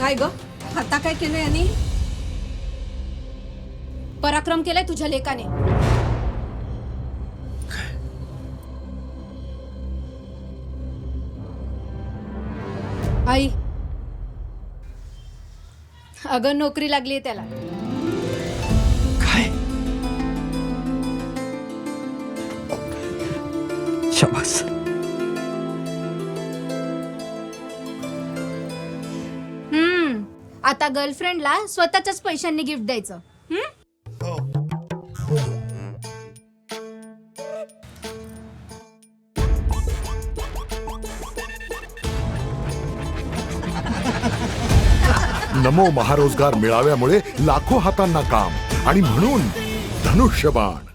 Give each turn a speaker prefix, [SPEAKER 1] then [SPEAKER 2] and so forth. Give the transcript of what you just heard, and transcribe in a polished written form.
[SPEAKER 1] काय ग? आता काय केलं यांनी?
[SPEAKER 2] पराक्रम केलाय तुझ्या लेकाने. आई, अगं नोकरी लागली त्याला.
[SPEAKER 3] काय? शाबास.
[SPEAKER 2] आता गर्लफ्रेंडला स्वतःच्याच पैशांनी गिफ्ट द्यायचं.
[SPEAKER 4] नमो महारोजगार मेळाव्यामुळे लाखो हातांना काम आणि म्हणून धनुष्यबाण.